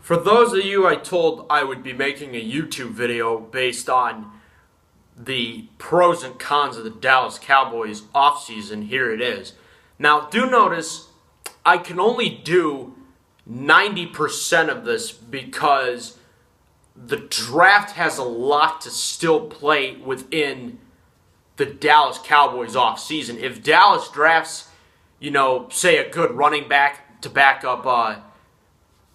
For those of you I told I would be making a YouTube video based on the pros and cons of the Dallas Cowboys offseason, here it is. Now, do notice I can only do 90% of this because the draft has a lot to still play within the Dallas Cowboys offseason. If Dallas drafts, say a good running back to back up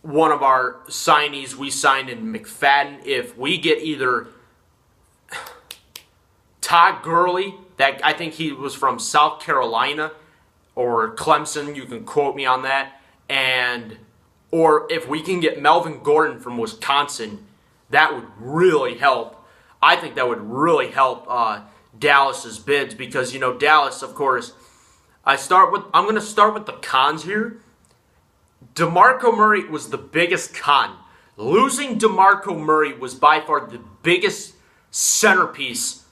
one of our signees we signed in McFadden, if we get either Todd Gurley, that I think he was from South Carolina, or Clemson, you can quote me on that, or if we can get Melvin Gordon from Wisconsin, that would really help. I think that would really help Dallas's bids because, Dallas, of course, I'm going to start with the cons here. DeMarco Murray was the biggest con. Losing DeMarco Murray was by far the biggest centerpiece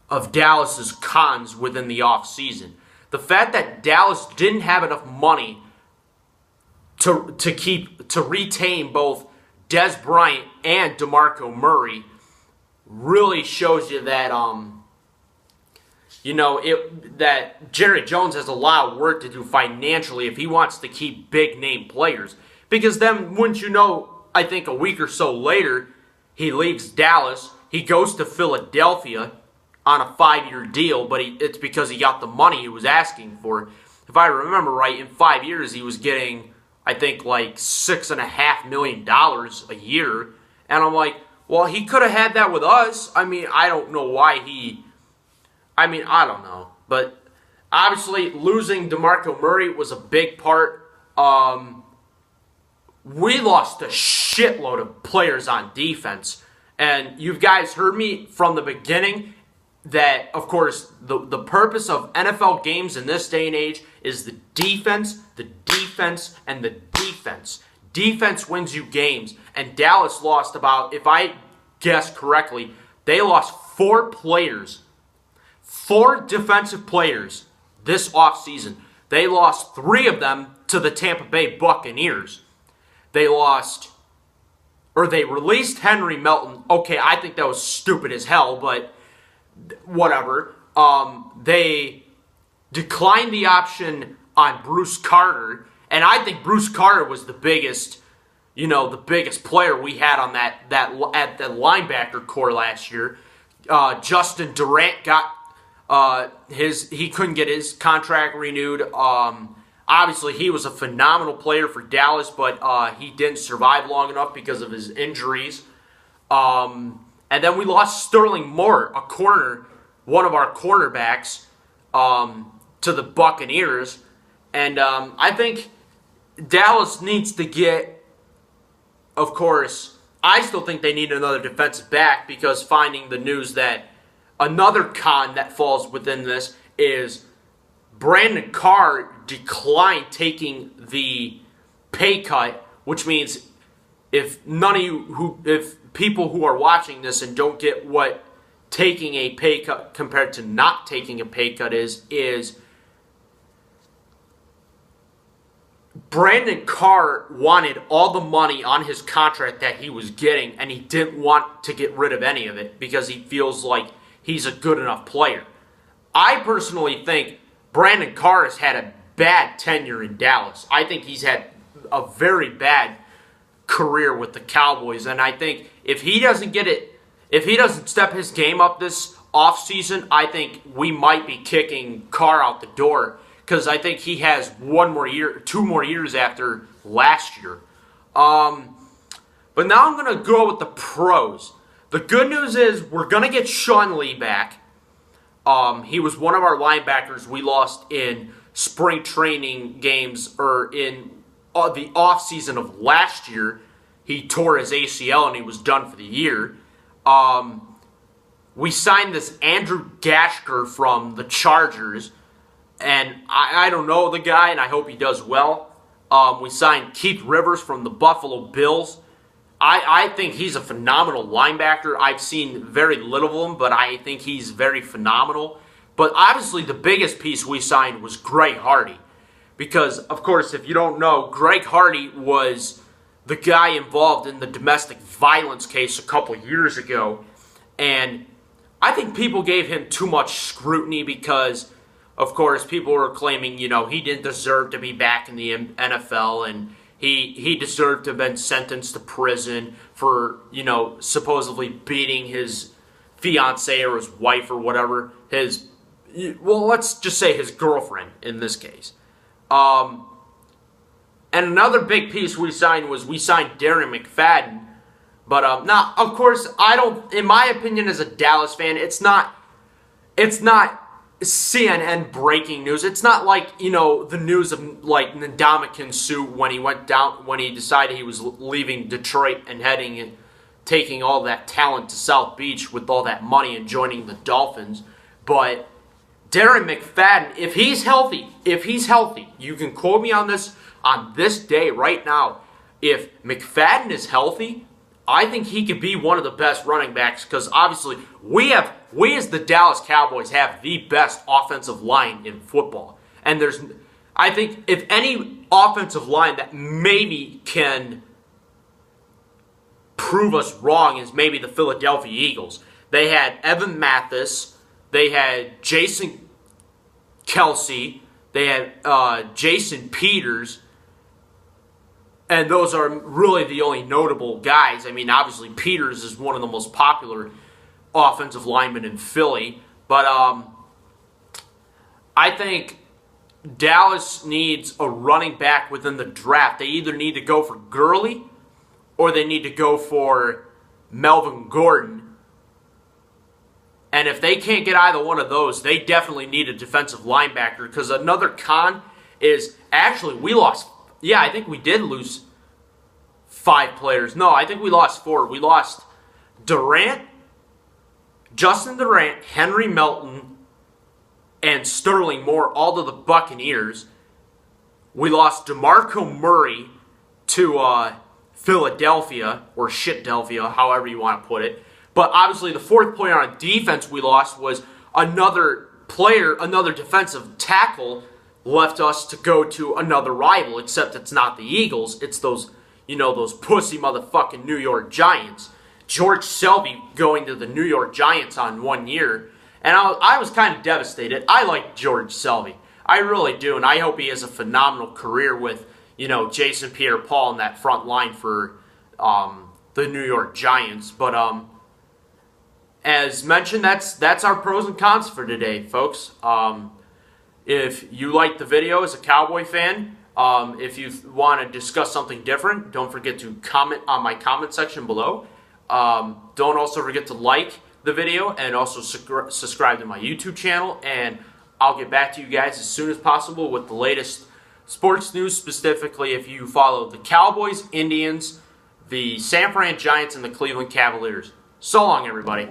of Dallas's cons within the offseason. The fact that Dallas didn't have enough money to retain both Dez Bryant and DeMarco Murray really shows you that that Jerry Jones has a lot of work to do financially if he wants to keep big-name players. Because then, wouldn't you know, I think a week or so later, he leaves Dallas, he goes to Philadelphia on a 5-year deal, but it's because he got the money he was asking for. If I remember right, in 5 years, he was getting, I think, like $6.5 million a year. And I'm like, well, he could have had that with us. I mean, I don't know why I don't know. But obviously, losing DeMarco Murray was a big part. We lost a shitload of players on defense. And you guys heard me from the beginning that, of course, the purpose of NFL games in this day and age is the defense, and the defense. Defense wins you games. And Dallas lost about, if I guess correctly, they lost 4 defensive players this offseason. They lost 3 of them to the Tampa Bay Buccaneers. They released Henry Melton. Okay, I think that was stupid as hell, but whatever. They declined the option on Bruce Carter, and I think Bruce Carter was the biggest player we had on that linebacker core last year. Justin Durant got he couldn't get his contract renewed. Obviously, he was a phenomenal player for Dallas, but he didn't survive long enough because of his injuries. And then we lost Sterling Moore, one of our cornerbacks, to the Buccaneers. And I think Dallas needs to get, of course, I still think they need another defensive back because finding the news that another con that falls within this is Brandon Carr declined taking the pay cut, which means if people who are watching this and don't get what taking a pay cut compared to not taking a pay cut is Brandon Carr wanted all the money on his contract that he was getting, and he didn't want to get rid of any of it because he feels like he's a good enough player. I personally think Brandon Carr has had a bad tenure in Dallas. I think he's had a very bad career with the Cowboys, and I think if he doesn't step his game up this offseason, I think we might be kicking Carr out the door because I think he has 2 more years after last year. But now I'm going to go with the pros. The good news is we're going to get Sean Lee back. He was one of our linebackers we lost in spring training games or in the offseason of last year. He tore his ACL and he was done for the year. We signed this Andrew Gashker from the Chargers, and I don't know the guy, and I hope he does well. We signed Keith Rivers from the Buffalo Bills. I think he's a phenomenal linebacker. I've seen very little of him, but I think he's very phenomenal. But obviously the biggest piece we signed was Greg Hardy. Because, of course, if you don't know, Greg Hardy was the guy involved in the domestic violence case a couple years ago. And I think people gave him too much scrutiny because, of course, people were claiming, he didn't deserve to be back in the NFL, and he deserved to have been sentenced to prison for, supposedly beating his fiance or his wife or whatever. Let's just say his girlfriend in this case. And another big piece we signed Darren McFadden. But now, of course, in my opinion as a Dallas fan, it's not CNN breaking news. It's not like, the news of like Ndamukong Suh when he decided he was leaving Detroit and taking all that talent to South Beach with all that money and joining the Dolphins. But Darren McFadden, if he's healthy, you can quote me on this day right now. If McFadden is healthy, I think he could be one of the best running backs because obviously we as the Dallas Cowboys have the best offensive line in football. And I think if any offensive line that maybe can prove us wrong is maybe the Philadelphia Eagles. They had Evan Mathis, they had Jason Kelsey, they had Jason Peters. And those are really the only notable guys. I mean, obviously, Peters is one of the most popular offensive linemen in Philly. But I think Dallas needs a running back within the draft. They either need to go for Gurley or they need to go for Melvin Gordon. And if they can't get either one of those, they definitely need a defensive linebacker. Because another con is actually we lost. Yeah, I think we did lose 5 players. No, I think we lost 4. We lost Justin Durant, Henry Melton, and Sterling Moore, all to the Buccaneers. We lost DeMarco Murray to Philadelphia, or Shitdelphia, however you want to put it. But obviously the 4th player on defense we lost was another defensive tackle left us to go to another rival, except it's not the Eagles. It's those pussy motherfucking New York Giants. George Selby going to the New York Giants on 1 year. And I was kind of devastated. I like George Selby. I really do. And I hope he has a phenomenal career with, Jason Pierre-Paul in that front line for the New York Giants. But as mentioned, that's our pros and cons for today, folks. If you liked the video as a Cowboy fan, if you want to discuss something different, don't forget to comment on my comment section below. Don't also forget to like the video and also subscribe to my YouTube channel. And I'll get back to you guys as soon as possible with the latest sports news, specifically if you follow the Cowboys, Indians, the San Fran Giants, and the Cleveland Cavaliers. So long, everybody.